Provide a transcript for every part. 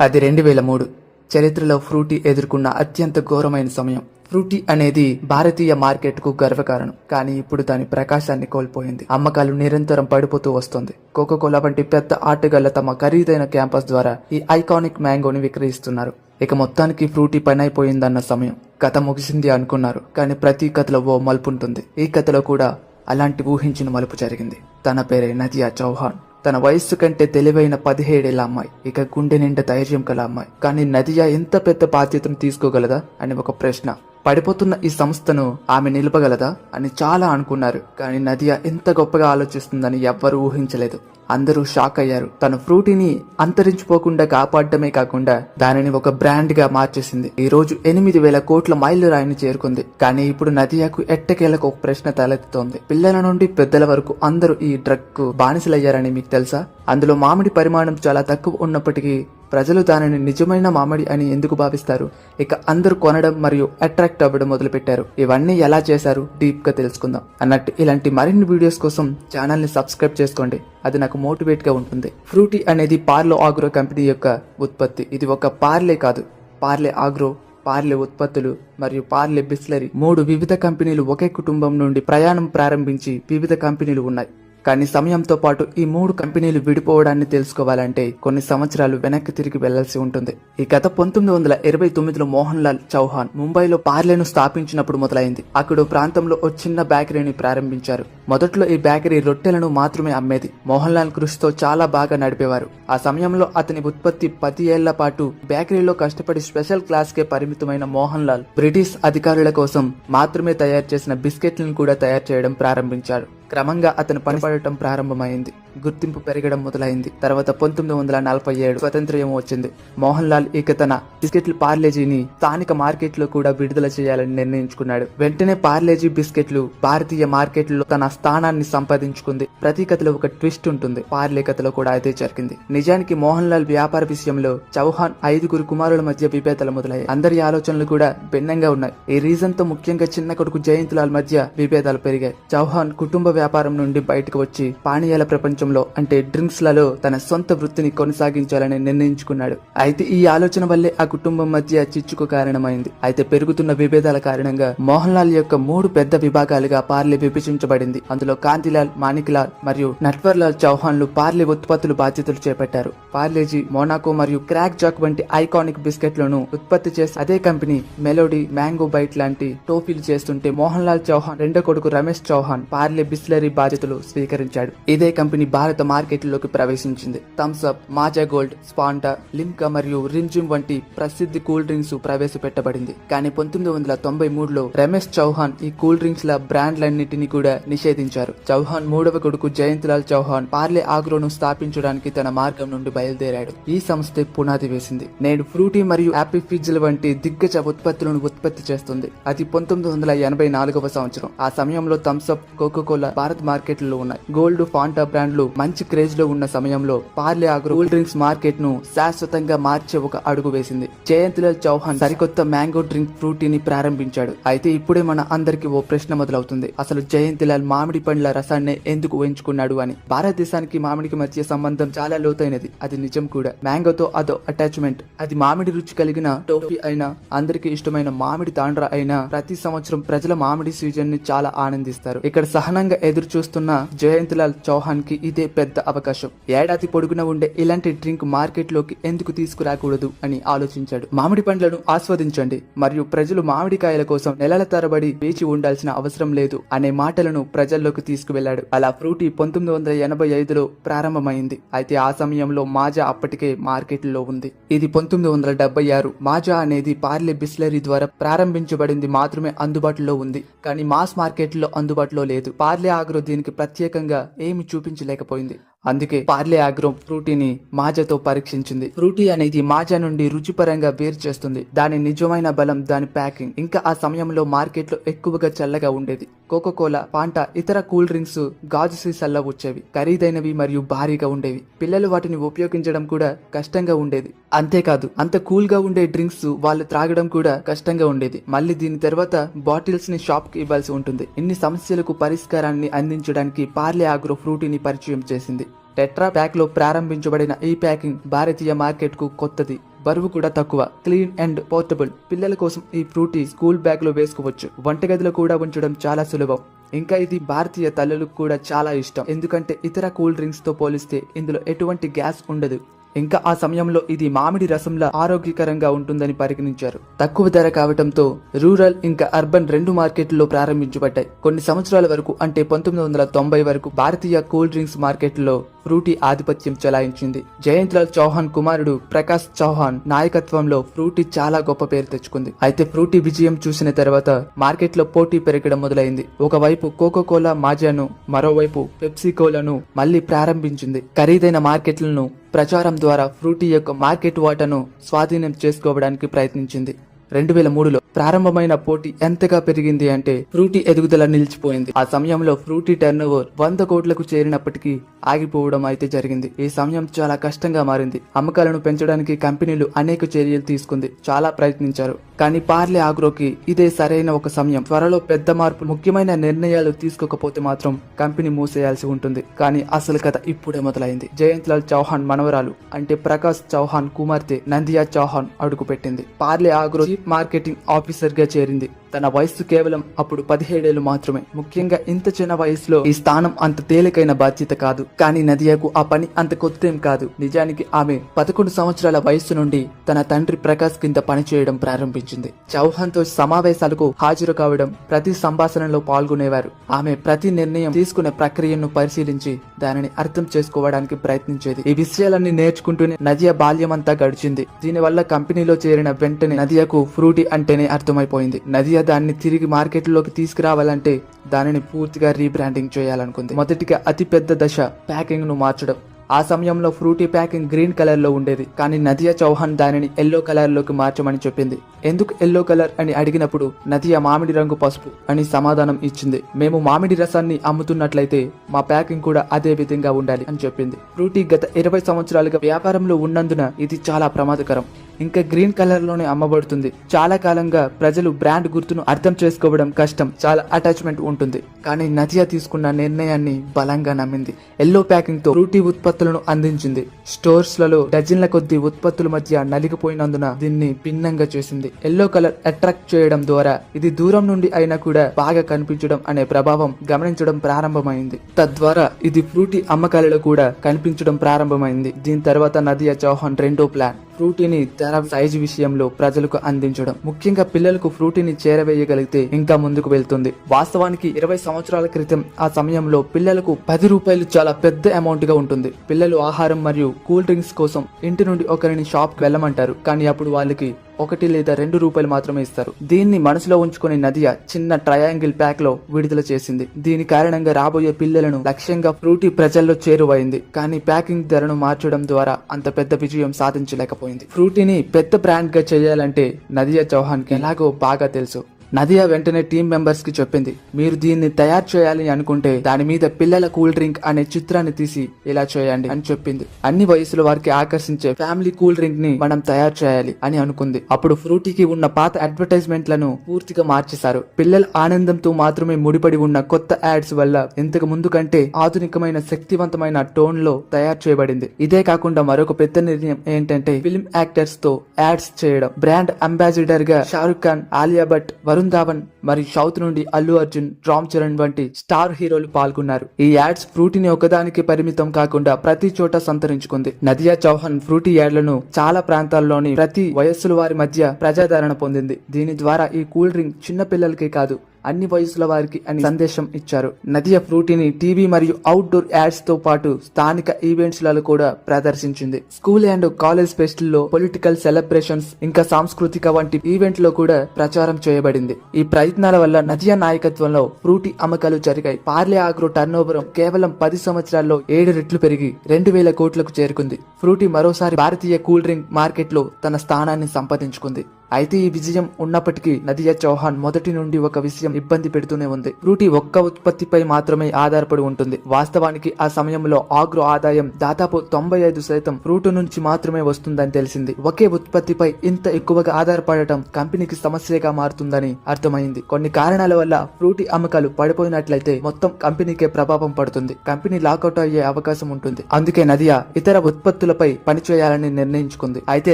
అది 2003. చరిత్రలో ఫ్రూటీ ఎదుర్కొన్న అత్యంత ఘోరమైన సమయం. ఫ్రూటీ అనేది భారతీయ మార్కెట్కు గర్వకారణం, కానీ ఇప్పుడు దాని ప్రకాశాన్ని కోల్పోయింది. అమ్మకాలు నిరంతరం పడిపోతూ వస్తుంది. కోకోకోలా వంటి పెద్ద ఆటగాళ్ల తమ ఖరీదైన క్యాంపస్ ద్వారా ఈ ఐకానిక్ మ్యాంగోని విక్రయిస్తున్నారు. ఇక మొత్తానికి ఫ్రూటీ పని అయిపోయిందన్న సమయం. కథ ముగిసింది అనుకున్నారు, కానీ ప్రతి కథలో ఓ మలుపు ఉంటుంది. ఈ కథలో కూడా అలాంటి ఊహించిన మలుపు జరిగింది. తన పేరే నదియా చౌహాన్. తన వయస్సు కంటే తెలివైన 17 ఏళ్ల అమ్మాయి, ఇక గుండె నిండా ధైర్యం కల అమ్మాయి. కానీ నదియా ఎంత పెద్ద బాధ్యతను తీసుకోగలదా అని ఒక ప్రశ్న. పడిపోతున్న ఈ సంస్థను ఆమె నిలపగలదా అని చాలా అనుకున్నారు, కానీ నదియా ఎంత గొప్పగా ఆలోచిస్తుందని ఎవ్వరూ ఊహించలేదు. అందరూ షాక్ అయ్యారు. తన ఫ్రూటీని అంతరించిపోకుండా కాపాడటమే కాకుండా దానిని ఒక బ్రాండ్ గా మార్చేసింది. ఈ రోజు 8,000 కోట్ల మైలు రాయిని చేరుకుంది. కానీ ఇప్పుడు నదియాకు ఎట్టకేలకు ఒక ప్రశ్న తలెత్తుతోంది. పిల్లల నుండి పెద్దల వరకు అందరూ ఈ డ్రగ్ కు బానిసలయ్యారని మీకు తెలుసా? అందులో మామిడి పరిమాణం చాలా తక్కువ ఉన్నప్పటికీ ప్రజలు దానిని నిజమైన మామిడి అని ఎందుకు భావిస్తారు? ఇక అందరూ కొనడం మరియు అట్రాక్ట్ అవ్వడం మొదలుపెట్టారు. ఇవన్నీ ఎలా చేశారు డీప్ గా తెలుసుకుందాం. అన్నట్టు ఇలాంటి మరిన్ని వీడియోస్ కోసం ఛానల్ ని సబ్స్క్రైబ్ చేసుకోండి, అది నాకు మోటివేట్ గా ఉంటుంది. ఫ్రూటీ అనేది పార్లే ఆగ్రో కంపెనీ యొక్క ఉత్పత్తి. ఇది ఒక పార్లే కాదు, పార్లే ఆగ్రో, పార్లే ఉత్పత్తులు మరియు పార్లే బిస్లరీ 3 వివిధ కంపెనీలు ఒకే కుటుంబం నుండి ప్రయాణం ప్రారంభించి వివిధ కంపెనీలు ఉన్నాయి. కానీ సమయంతో పాటు ఈ 3 కంపెనీలు విడిపోవడాన్ని తెలుసుకోవాలంటే కొన్ని సంవత్సరాలు వెనక్కి తిరిగి వెళ్లాల్సి ఉంటుంది. ఈ కథ 1929లో మోహన్ లాల్ చౌహాన్ ముంబైలో పార్లేను స్థాపించినప్పుడు మొదలైంది. అక్కడ ప్రాంతంలో ఓ చిన్న బేకరీని ప్రారంభించారు. మొదట్లో ఈ బేకరీ రొట్టెలను మాత్రమే అమ్మేది. మోహన్ లాల్ కృషితో చాలా బాగా నడిపేవారు. ఆ సమయంలో అతని ఉత్పత్తి 10 ఏళ్ల పాటు బేకరీలో కష్టపడి స్పెషల్ క్లాస్ కే పరిమితమైన మోహన్ లాల్ బ్రిటిష్ అధికారుల కోసం మాత్రమే తయారు చేసిన బిస్కెట్లను కూడా తయారు చేయడం ప్రారంభించారు. క్రమంగా అతను పనిపడటం ప్రారంభమైంది. గుర్తింపు పెరగడం మొదలైంది. తర్వాత 1947 స్వతంత్ర్యం వచ్చింది. మోహన్ లాల్ ఇక తన బిస్కెట్ల పార్లేజీని స్థానిక మార్కెట్ లో కూడా విడుదల చేయాలని నిర్ణయించుకున్నాడు. వెంటనే పార్లేజీ బిస్కెట్లు భారతీయ మార్కెట్లో తన స్థానాన్ని సంపాదించుకుంది. ప్రతి కథలో ఒక ట్విస్ట్ ఉంటుంది. పార్లే కథలో కూడా అదే జరిగింది. నిజానికి మోహన్ లాల్ వ్యాపార విషయంలో చౌహాన్ 5 కుమారుల మధ్య విభేదాలు మొదలయ్యాయి. అందరి ఆలోచనలు కూడా భిన్నంగా ఉన్నాయి. ఈ రీజన్ తో ముఖ్యంగా చిన్న కొడుకు జయంత్ లాల్ మధ్య విభేదాలు పెరిగాయి. చౌహాన్ కుటుంబ వ్యాపారం నుండి బయటకు వచ్చి పానీయాల ప్రపంచంలో అంటే డ్రింక్స్ లలో తన సొంత వృత్తిని కొనసాగించాలని నిర్ణయించుకున్నాడు. అయితే ఈ ఆలోచన వల్లే ఆ కుటుంబం మధ్య చిచ్చుకు కారణమైంది. అయితే పెరుగుతున్న విభేదాల కారణంగా మోహన్ లాల్ యొక్క 3 పెద్ద విభాగాలుగా పార్లే విభజించబడింది. అందులో కాంతిలాల్, మాణిక్లాల్ మరియు నట్వర్ లాల్ చౌహాన్లు పార్లే ఉత్పత్తులు బాధ్యతలు చేపట్టారు. పార్లేజీ, మోనాకో మరియు క్రాక్ జాక్ వంటి ఐకానిక్ బిస్కెట్లను ఉత్పత్తి చేసి అదే కంపెనీ మెలోడీ, మ్యాంగో బైట్ లాంటి టోఫీలు చేస్తుంటే మోహన్ లాల్ చౌహాన్ రెండో కొడుకు రమేష్ చౌహాన్ పార్లే బిస్లరీ బాధ్యతలు స్వీకరించాడు. ఇదే కంపెనీ భారత మార్కెట్లోకి ప్రవేశించింది. థమ్స్ అప్, మాజా గోల్డ్, స్పాంటా, లిమ్కా మరియు రింజిమ్ వంటి ప్రసిద్ధ కూల్ డ్రింక్స్ ప్రవేశపెట్టబడింది. కానీ 1993లో రమేష్ చౌహాన్ ఈ కూల్ డ్రింక్స్ ల బ్రాండ్లన్నింటినీ కూడా నిషేధించారు. చౌహాన్ 3వ కొడుకు జయంత్ లాల్ చౌహాన్ పార్లే ఆగ్రోను స్థాపించడానికి తన మార్గం నుండి బయలుదేరాడు. ఈ సంస్థ పునాది వేసింది. నేడు ఫ్రూటీ మరియు యాపీ ఫిజ్ల వంటి దిగ్గజ ఉత్పత్తులను ఉత్పత్తి చేస్తుంది. అది 1984వ సంవత్సరం. ఆ సమయంలో థమ్స్ అప్, కోకోకోలా భారత్ మార్కెట్లో ఉన్నాయి. గోల్డ్, ఫాంటా బ్రాండ్లు మంచి క్రేజ్ లో ఉన్న సమయంలో Parle agro cool drinks market ను శాశ్వతంగా మార్చే ఒక అడుగు వేసింది. జయంత్ లాల్ చౌహాన్ సరికొత్త మ్యాంగో డ్రింక్ ఫ్రూటీని ప్రారంభించాడు. అయితే ఇప్పుడే మన అందరికి ఓ ప్రశ్న మొదలవుతుంది. అసలు జయంత్ లాల్ మామిడి పండ్ల రసాన్ని ఎందుకు ఎంచుకున్నాడు అని. భారతదేశానికి మామిడికి మధ్య సంబంధం చాలా లోతైనది. అది నిజం కూడా. మ్యాంగోతో అదో అటాచ్మెంట్. అది మామిడి రుచి కలిగిన టోఫీ అయినా, అందరికి ఇష్టమైన మామిడి తాండ్రా అయినా ప్రతి సంవత్సరం ప్రజల మామిడి సీజన్ ని చాలా ఆనందిస్తారు. ఇక్కడ సహనంగా ఎదురు చూస్తున్న జయంత్ లాల్ చౌహాన్ కి ఇదే పెద్ద అవకాశం. ఏడాది పొడుగున ఉండే ఇలాంటి డ్రింక్ మార్కెట్ లోకి ఎందుకు తీసుకురాకూడదు అని ఆలోచించాడు. మామిడి పండ్లను ఆస్వాదించండి మరియు ప్రజలు మామిడికాయల కోసం నెలల తరబడి వేచి ఉండాల్సిన అవసరం లేదు అనే మాటలను ప్రజల్లోకి తీసుకువెళ్లాడు. అలా ఫ్రూటీ 1985లో ప్రారంభమైంది. అయితే ఆ సమయంలో మాజా అప్పటికే మార్కెట్ లో ఉంది. ఇది 1976. మాజా అనేది పార్లే బిస్లరీ ద్వారా ప్రారంభించబడింది, మాత్రమే అందుబాటులో ఉంది. కానీ మాస్ మార్కెట్ లో అందుబాటులో లేదు. పార్లే ఆగ్రో దీనికి ప్రత్యేకంగా ఏమి చూపించలేకపోయింది. అందుకే పార్లే ఆగ్రో ఫ్రూటీని మాజాతో పరీక్షించింది. ఫ్రూటీ అనేది మాజా నుండి రుచిపరంగా వేరు చేస్తుంది. దాని నిజమైన బలం దాని ప్యాకింగ్. ఇంకా ఆ సమయంలో మార్కెట్ లో ఎక్కువగా చల్లగా ఉండేది. కోకోకోలా, ఫాంటా, ఇతర కూల్ డ్రింక్స్ గాజు సీసాల్లో వచ్చేవి. ఖరీదైనవి మరియు భారీగా ఉండేవి. పిల్లలు వాటిని ఉపయోగించడం కూడా కష్టంగా ఉండేది. అంతేకాదు అంత కూల్ గా ఉండే డ్రింక్స్ వాళ్ళు త్రాగడం కూడా కష్టంగా ఉండేది. మళ్ళీ దీని తర్వాత బాటిల్స్ ని షాప్ కి ఇవ్వాల్సి ఉంటుంది. ఇన్ని సమస్యలకు పరిష్కారాన్ని అందించడానికి పార్లే ఆగ్రో ఫ్రూటీని పరిచయం చేసింది. టెట్రా ప్యాక్ లో ప్రారంభించబడిన ఈ ప్యాకింగ్ భారతీయ మార్కెట్ కు కొత్తది. బరువు కూడా తక్కువ, క్లీన్ అండ్ పోర్టబుల్. పిల్లల కోసం ఈ ఫ్రూటీ స్కూల్ బ్యాగ్ లో వేసుకోవచ్చు. వంటగదిలో కూడా ఉంచడం చాలా సులభం. ఇంకా ఇది భారతీయ తల్లులకు కూడా చాలా ఇష్టం, ఎందుకంటే ఇతర కూల్ డ్రింక్స్ తో పోలిస్తే ఇందులో ఎటువంటి గ్యాస్ ఉండదు. ఇంకా ఆ సమయంలో ఇది మామిడి రసంలా ఆరోగ్యకరంగా ఉంటుందని పరిగణించారు. తక్కువ ధర కావడంతో రూరల్ ఇంకా అర్బన్ రెండు మార్కెట్లో ప్రారంభించబడ్డాయి. కొన్ని సంవత్సరాల వరకు అంటే 1990 వరకు భారతీయ కూల్ డ్రింక్స్ మార్కెట్లో ఫ్రూటీ ఆధిపత్యం చెలాయించింది. జయంత్లాల్ చౌహాన్ కుమారుడు ప్రకాష్ చౌహాన్ నాయకత్వంలో ఫ్రూటీ చాలా గొప్ప పేరు తెచ్చుకుంది. అయితే ఫ్రూటీ విజయం చూసిన తర్వాత మార్కెట్లో పోటీ పెరగడం మొదలైంది. ఒకవైపు కోకోకోలా మాజాను, మరోవైపు పెప్సీకోలను మళ్లీ ప్రారంభించింది. ఖరీదైన మార్కెట్లను ప్రచారం ద్వారా ఫ్రూటీ యొక్క మార్కెట్ వాటాను స్వాధీనం చేసుకోవడానికి ప్రయత్నించింది. 2003లో ప్రారంభమైన పోటీ ఎంతగా పెరిగింది అంటే ఫ్రూటీ ఎదుగుదల నిలిచిపోయింది. ఆ సమయంలో ఫ్రూటీ టర్నోవర్ 100 కోట్లకు చేరినప్పటికీ ఆగిపోవడం అయితే జరిగింది. ఈ సమయం చాలా కష్టంగా మారింది. అమ్మకాలను పెంచడానికి కంపెనీలు అనేక చర్యలు తీసుకుంది, చాలా ప్రయత్నించారు. కానీ పార్లే ఆగ్రోకి ఇదే సరైన ఒక సమయం. త్వరలో పెద్ద మార్పు, ముఖ్యమైన నిర్ణయాలు తీసుకోకపోతే మాత్రం కంపెనీ మూసేయాల్సి ఉంటుంది. కానీ అసలు కథ ఇప్పుడే మొదలైంది. జయంత్లాల్ చౌహాన్ మనవరాలు అంటే ప్రకాష్ చౌహాన్ కుమార్తె నందియా చౌహాన్ అడుగుపెట్టింది. Parle agro chief marketing officer గా చేరింది. తన వయస్సు కేవలం అప్పుడు 17 ఏళ్లు మాత్రమే. ముఖ్యంగా ఇంత చిన్న వయసులో ఈ స్థానం అంత తేలికైన బాధ్యత కాదు. కానీ నదియాకు ఆ పని అంత కొత్తేం కాదు. నిజానికి ఆమె 11 సంవత్సరాల వయస్సు నుండి తన తండ్రి ప్రకాష్ కింద పనిచేయడం ప్రారంభించింది. చౌహాన్ తో సమావేశాలకు హాజరు కావడం, ప్రతి సంభాషణలో పాల్గొనేవారు. ఆమె ప్రతి నిర్ణయం తీసుకునే ప్రక్రియను పరిశీలించి దానిని అర్థం చేసుకోవడానికి ప్రయత్నించేది. ఈ విషయాలన్నీ నేర్చుకుంటూనే నదియా బాల్యమంతా గడిచింది. దీనివల్ల కంపెనీలో చేరిన వెంటనే నదియాకు ఫ్రూటీ అంటేనే అర్థమైపోయింది. నదియా దాన్ని తిరిగి మార్కెట్లోకి తీసుకురావాలంటే దానిని పూర్తిగా రీబ్రాండింగ్ చేయాలనుకుంది. మొదటిగా అతి పెద్ద దశ ప్యాకింగ్ ను మార్చడం. ఆ సమయంలో ఫ్రూటీ ప్యాకింగ్ గ్రీన్ కలర్ లో ఉండేది, కానీ నదియా చౌహాన్ దానిని ఎల్లో కలర్ లోకి మార్చమని చెప్పింది. ఎందుకు ఎల్లో కలర్ అని అడిగినప్పుడు నదియా మామిడి రంగు పసుపు అని సమాధానం ఇచ్చింది. మేము మామిడి రసాన్ని అమ్ముతున్నట్లయితే మా ప్యాకింగ్ కూడా అదే విధంగా ఉండాలి అని చెప్పింది. ఫ్రూటీ గత 20 సంవత్సరాలుగా వ్యాపారంలో ఉన్నందున ఇది చాలా ప్రమాదకరం. ఇంకా గ్రీన్ కలర్ లోనే అమ్మబడుతుంది. చాలా కాలంగా ప్రజలు బ్రాండ్ గుర్తును అర్థం చేసుకోవడం కష్టం, చాలా అటాచ్మెంట్ ఉంటుంది. కానీ నదియా తీసుకున్న నిర్ణయాన్ని బలంగా నమ్మింది. ఎల్లో ప్యాకింగ్ తో ఫ్రూటీ ఉత్పత్తులను అందించింది. స్టోర్స్ లలో డజన్ల కొద్ది ఉత్పత్తుల మధ్య నలిగిపోయినందున దీన్ని భిన్నంగా చేసింది. ఎల్లో కలర్ అట్రాక్ట్ చేయడం ద్వారా ఇది దూరం నుండి అయినా కూడా బాగా కనిపించడం అనే ప్రభావం గమనించడం ప్రారంభమైంది. తద్వారా ఇది ఫ్రూటీ అమ్మకాలలో కూడా కనిపించడం ప్రారంభమైంది. దీని తర్వాత నదియా చౌహాన్ రెండో ప్లాన్ ఫ్రూటీని ధర, సైజు విషయంలో ప్రజలకు అందించడం. ముఖ్యంగా పిల్లలకు ఫ్రూటీని చేరవేయగలిగితే ఇంకా ముందుకు వెళ్తుంది. వాస్తవానికి 20 సంవత్సరాల క్రితం ఆ సమయంలో పిల్లలకు 10 రూపాయలు చాలా పెద్ద అమౌంట్ గా ఉంటుంది. పిల్లలు ఆహారం మరియు కూల్ డ్రింక్స్ కోసం ఇంటి నుండి ఒకరిని షాప్ కి వెళ్ళమంటారు, కానీ అప్పుడు వాళ్ళకి 1 లేదా 2 రూపాయలు మాత్రమే ఇస్తారు. దీన్ని మనసులో ఉంచుకుని నదియా చిన్న ట్రయాంగిల్ ప్యాక్ లో విడుదల చేసింది. దీని కారణంగా రాబోయే పిల్లలను లక్ష్యంగా ఫ్రూటీ ప్రజల్లో చేరువైంది. కానీ ప్యాకింగ్ ధరను మార్చడం ద్వారా అంత పెద్ద విజయం సాధించలేకపోయింది. ఫ్రూటీని పెద్ద బ్రాండ్ గా చేయాలంటే నదియా చౌహాన్ కి ఎలాగో బాగా తెలుసు. నదియా వెంటనే టీం మెంబర్స్ కి చెప్పింది, మీరు దీన్ని తయారు చేయాలి అనుకుంటే దాని మీద పిల్లల కూల్ డ్రింక్ అనే చిత్రాన్ని తీసి ఇలా చేయండి అని చెప్పింది. అన్ని వయసుల వారికి ఆకర్షించే ఫ్యామిలీ కూల్ డ్రింక్ ని మనం తయారు చేయాలి అని అనుకుంది. అప్పుడు ఫ్రూటీకి ఉన్న పాత అడ్వర్టైజ్మెంట్లను పూర్తిగా మార్చేశారు. పిల్లల ఆనందంతో మాత్రమే ముడిపడి ఉన్న కొత్త యాడ్స్ వల్ల ఇంతకు ముందు కంటే ఆధునికమైన, శక్తివంతమైన టోన్ లో తయారు చేయబడింది. ఇదే కాకుండా మరొక పెద్ద నిర్ణయం ఏంటంటే ఫిల్మ్ యాక్టర్స్ తో యాడ్స్ చేయడం. బ్రాండ్ అంబాసిడర్ గా షారుఖ్ ఖాన్, ఆలియా భట్, వరుణ్ ధావన్ మరియు సౌత్ నుండి అల్లు అర్జున్, రామ్ చరణ్ వంటి స్టార్ హీరోలు పాల్గొన్నారు. ఈ యాడ్స్ ఫ్రూటీని ఒకదానికి పరిమితం కాకుండా ప్రతి చోట సంతరించుకుంది. నదియా చౌహాన్ ఫ్రూటీ యాడ్లను చాలా ప్రాంతాల్లోని ప్రతి వయస్సుల వారి మధ్య ప్రజాదరణ పొందింది. దీని ద్వారా ఈ కూల్ డ్రింక్ చిన్న పిల్లలకే కాదు, అన్ని వయసుల వారికి అని సందేశం ఇచ్చారు. నదియా ఫ్రూటీని టీవీ మరియు అవుట్డోర్ యాడ్స్ తో పాటు స్థానిక ఈవెంట్స్ లలో కూడా ప్రదర్శించింది. స్కూల్ అండ్ కాలేజ్ ఫెస్టుల్లో, పొలిటికల్ సెలబ్రేషన్స్, ఇంకా సాంస్కృతిక వంటి ఈవెంట్ లో కూడా ప్రచారం చేయబడింది. ఈ ప్రయత్నాల వల్ల నదియా నాయకత్వంలో ఫ్రూటీ అమ్మకాలు జరిగాయి. పార్లే ఆగ్రో టర్నోవర్ కేవలం 10 సంవత్సరాల్లో 7 రెట్లు పెరిగి 2000 కోట్లకు చేరుకుంది. ఫ్రూటీ మరోసారి భారతీయ కూల్ డ్రింక్ మార్కెట్ లో తన స్థానాన్ని సంపాదించుకుంది. అయితే ఈ విజయం ఉన్నప్పటికీ నదియా చౌహాన్ మొదటి నుండి ఒక విషయం ఇబ్బంది పెడుతూనే ఉంది. ఫ్రూటీ ఒక్క ఉత్పత్తిపై మాత్రమే ఆధారపడి ఉంటుంది. వాస్తవానికి ఆ సమయంలో ఆగ్రో ఆదాయం దాదాపు 95% ఫ్రూట్ నుంచి మాత్రమే వస్తుందని తెలిసింది. ఒకే ఉత్పత్తిపై ఇంత ఎక్కువగా ఆధారపడటం కంపెనీకి సమస్యగా మారుతుందని అర్థమైంది. కొన్ని కారణాల వల్ల ఫ్రూటీ అమ్మకాలు పడిపోయినట్లయితే మొత్తం కంపెనీకే ప్రభావం పడుతుంది. కంపెనీ లాకౌట్ అయ్యే అవకాశం ఉంటుంది. అందుకే నదియా ఇతర ఉత్పత్తులపై పనిచేయాలని నిర్ణయించుకుంది. అయితే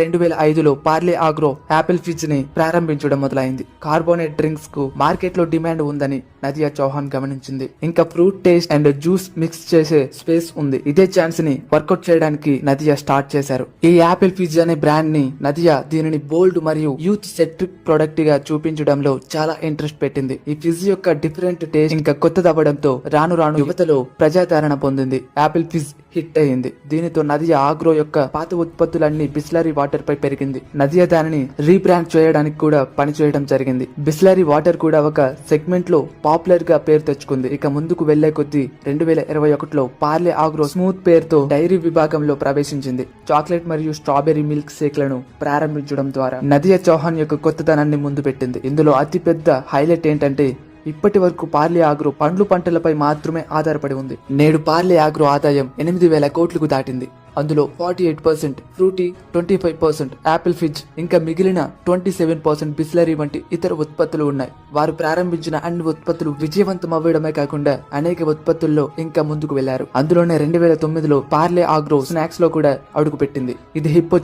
2005లో పార్లే ఆగ్రో యాపిల్ ఫిజ్ ని ప్రారంభించడం మొదలైంది. కార్బోనేట్ డ్రింక్స్ కు మార్కెట్ లో డిమాండ్ ఉందని నదియా చౌహాన్ గమనించింది. ఇంకా fruit taste and juice mix చేసే స్పేస్ ఉంది. ఇదే ఛాన్స్ ని వర్కౌట్ చేయడానికి నదియా స్టార్ట్ చేశారు. ఈ యాపిల్ ఫిజ్ అనే బ్రాండ్ ని నదియా దీనిని బోల్డ్ మరియు యూత్ సెంట్రిక్ ప్రొడక్ట్ గా చూపించడంలో చాలా ఇంట్రెస్ట్ పెట్టింది. ఈ ఫిజ్ యొక్క డిఫరెంట్ టేస్ట్ ఇంకా కొత్తదవ్వడంతో రాను రాను యువతలో ప్రజాదరణ పొందింది. యాపిల్ ఫిజ్ హిట్ అయింది. దీనితో నదియా ఆగ్రో యొక్క పాత ఉత్పత్తులన్నీ బిస్లరీ వాటర్ పై పెరిగింది. నదియా దానిని రీబ్రాండ్ చేయడానికి కూడా పనిచేయడం జరిగింది. బిస్లరీ వాటర్ కూడా ఒక సెగ్మెంట్ లో పాపులర్ గా పేరు తెచ్చుకుంది. ఇక ముందుకు వెళ్లే కొద్దీ 2021లో పార్లే ఆగ్రో స్మూత్ పేరుతో డైరీ విభాగంలో ప్రవేశించింది. చాక్లెట్ మరియు స్ట్రాబెర్రీ మిల్క్ షేక్ లను ప్రారంభించడం ద్వారా నదియా చౌహాన్ యొక్క కొత్తదనాన్ని ముందు పెట్టింది. ఇందులో అతిపెద్ద హైలైట్ ఏంటంటే ఇప్పటి వరకు పార్లే ఆగ్రో పండ్లు పంటలపై మాత్రమే ఆధారపడి ఉంది. నేడు పార్లే ఆగ్రో ఆదాయం 8,000 కోట్లకు దాటింది. అందులో 48% ఫ్రూటీ, 25% యాపిల్ ఫిజ్, ఇంకా మిగిలిన 27% బిస్లరీ వంటి ఇతర ఉత్పత్తులు ఉన్నాయి. వారు ప్రారంభించిన అన్ని ఉత్పత్తులు విజయవంతం అవ్వడమే కాకుండా అనేక ఉత్పత్తుల్లో ఇంకా ముందుకు వెళ్లారు. అందులోనే 2009లో పార్లే ఆగ్రో స్నాక్స్ లో కూడా అడుగు పెట్టింది. ఇది హిప్పో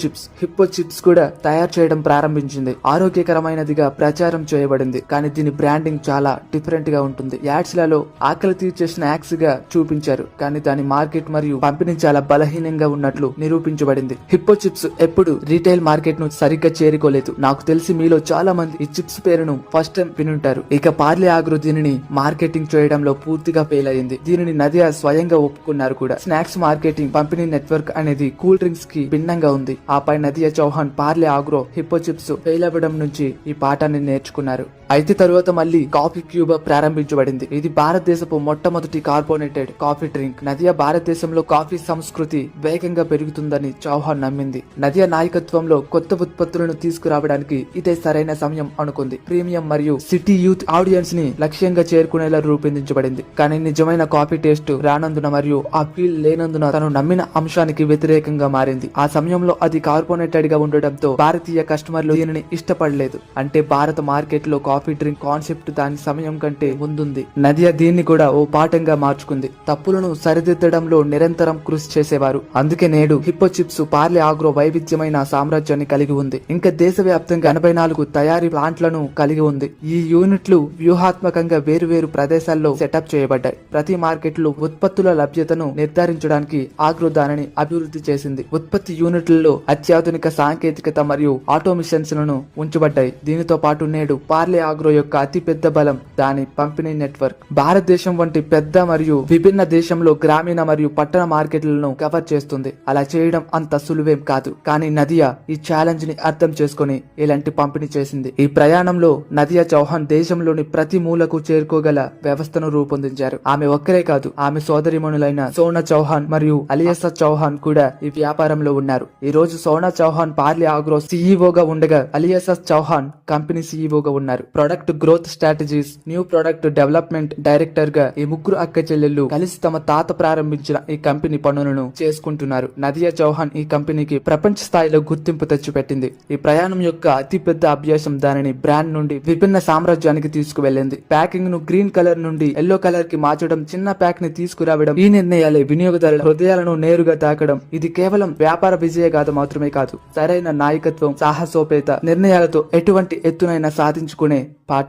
చిప్స్ కూడా తయారు చేయడం ప్రారంభించింది. ఆరోగ్యకరమైనదిగా ప్రచారం చేయబడింది, కానీ దీని బ్రాండింగ్ చాలా డిఫరెంట్ గా ఉంటుంది. యాడ్స్ లలో ఆకలి తీర్చే స్నాక్స్ గా చూపించారు, కానీ దాని మార్కెట్ మరియు పంపిణీ చాలా బలహీనంగా ఉన్నట్లు నిరూపించబడింది. హిప్పో చిప్స్ ఎప్పుడు రీటైల్ మార్కెట్ ను సరిగ్గా చేరుకోలేదు. నాకు తెలిసి మీలో చాలా మంది ఈ చిప్స్ పేరును ఫస్ట్ టైం వినుంటారు. ఇక పార్లే ఆగ్రో దీనిని మార్కెటింగ్ చేయడంలో పూర్తిగా ఫెయిల్ అయింది. దీనిని నదియా స్వయంగా ఒప్పుకున్నారు కూడా. స్నాక్స్ మార్కెటింగ్ పంపిణీ నెట్వర్క్ అనేది కూల్ డ్రింక్స్ కి భిన్నంగా ఉంది. ఆపై Nadia Chauhan Parle Agro Hippo chips fail అవ్వడం నుంచి ఈ పాఠాన్ని నేర్చుకున్నారు. అయితే తరువాత మళ్ళీ కాఫీ క్యూబా ప్రారంభించబడింది. ఇది భారతదేశపు మొట్టమొదటి కార్బోనేటెడ్ కాఫీ డ్రింక్. నదియా భారతదేశంలో కాఫీ సంస్కృతి వేగంగా పెరుగుతుందని చౌహాన్ నమ్మింది. నదియా నాయకత్వంలో కొత్త ఉత్పత్తులను తీసుకురావడానికి ఇదే సరైన సమయం అనుకుంది. ప్రీమియం మరియు సిటీ యూత్ ఆడియన్స్ ని లక్ష్యంగా చేరుకునేలా రూపొందించబడింది. కానీ నిజమైన కాఫీ టేస్ట్ రానందున మరియు ఆ ఫీల్ లేనందున తను నమ్మిన అంశానికి వ్యతిరేకంగా మారింది. ఆ సమయంలో అది కార్బోనేటెడ్ గా ఉండడంతో భారతీయ కస్టమర్లు దీనిని ఇష్టపడలేదు. అంటే భారత మార్కెట్ లో కాఫీ డ్రింక్ కాన్సెప్ట్ దాని సమయం కంటే ముందుంది. నదియా దీన్ని కూడా ఓ పాఠంగా మార్చుకుంది. తప్పులను సరిదిద్దడంలో నిరంతరం కృషి చేసేవారు. అందుకే నేడు హిప్పో చిప్స్ పార్లే ఆగ్రో వైవిధ్యమైన సామ్రాజ్యాన్ని కలిగి ఉంది. ఇంకా దేశవ్యాప్తంగా 84 తయారీ ప్లాంట్లను కలిగి ఉంది. ఈ యూనిట్లు వ్యూహాత్మకంగా వేరువేరు ప్రదేశాల్లో సెటప్ చేయబడ్డాయి. ప్రతి మార్కెట్ లో ఉత్పత్తుల లభ్యతను నిర్ధారించడానికి ఆగ్రో దానిని అభివృద్ధి చేసింది. ఉత్పత్తి యూనిట్లలో అత్యాధునిక సాంకేతికత మరియు ఆటోమిషన్స్ లను ఉంచబడ్డాయి. దీనితో పాటు నేడు పార్లే ఆగ్రో యొక్క అతిపెద్ద బలం దాని పంపిణీ నెట్వర్క్. భారతదేశం వంటి పెద్ద మరియు విభిన్న దేశంలో గ్రామీణ మరియు పట్టణ మార్కెట్లను కవర్ చేస్తుంది. అలా చేయడం అంత సులువేం కాదు. కానీ నదియా ఈ ఛాలెంజ్ ని అర్థం చేసుకుని ఇలాంటి పంపిణీ చేసింది. ఈ ప్రయాణంలో నదియా చౌహాన్ దేశంలోని ప్రతి మూలకు చేరుకోగల వ్యవస్థను రూపొందించారు. ఆమె ఒక్కరే కాదు, ఆమె సోదరిమణులైన సోనా చౌహాన్ మరియు అలియాసా చౌహాన్ కూడా ఈ వ్యాపారంలో ఉన్నారు. ఈ రోజు సోనా చౌహాన్ పార్లే ఆగ్రో సీఈఓగా ఉండగా అలియాసా చౌహాన్ కంపెనీ సీఈఓగా ఉన్నారు. Product growth strategies, new product development director గా ఈ ముగ్గురు అక్క చెల్లెళ్ళు కలిసి తమ తాత ప్రారంభించిన ఈ కంపెనీ పనులను చేసుకుంటున్నారు. నదియా చౌహాన్ ఈ కంపెనీకి ప్రపంచ స్థాయిలో గుర్తింపు తెచ్చిపెట్టింది. ఈ ప్రయాణం యొక్క అతి పెద్ద అభ్యాసం దానిని బ్రాండ్ నుండి విభిన్న సామ్రాజ్యానికి తీసుకువెళ్ళింది. ప్యాకింగ్ ను గ్రీన్ కలర్ నుండి ఎల్లో కలర్ కి మార్చడం, చిన్న ప్యాక్ ని తీసుకురావడం, ఈ నిర్ణయాలే వినియోగదారుల హృదయాలను నేరుగా తాకడం. ఇది కేవలం వ్యాపార విజయగాథ మాత్రమే కాదు, సరైన నాయకత్వం, సాహసోపేత నిర్ణయాలతో ఎటువంటి ఎత్తునైనా సాధించుకునే పాఠం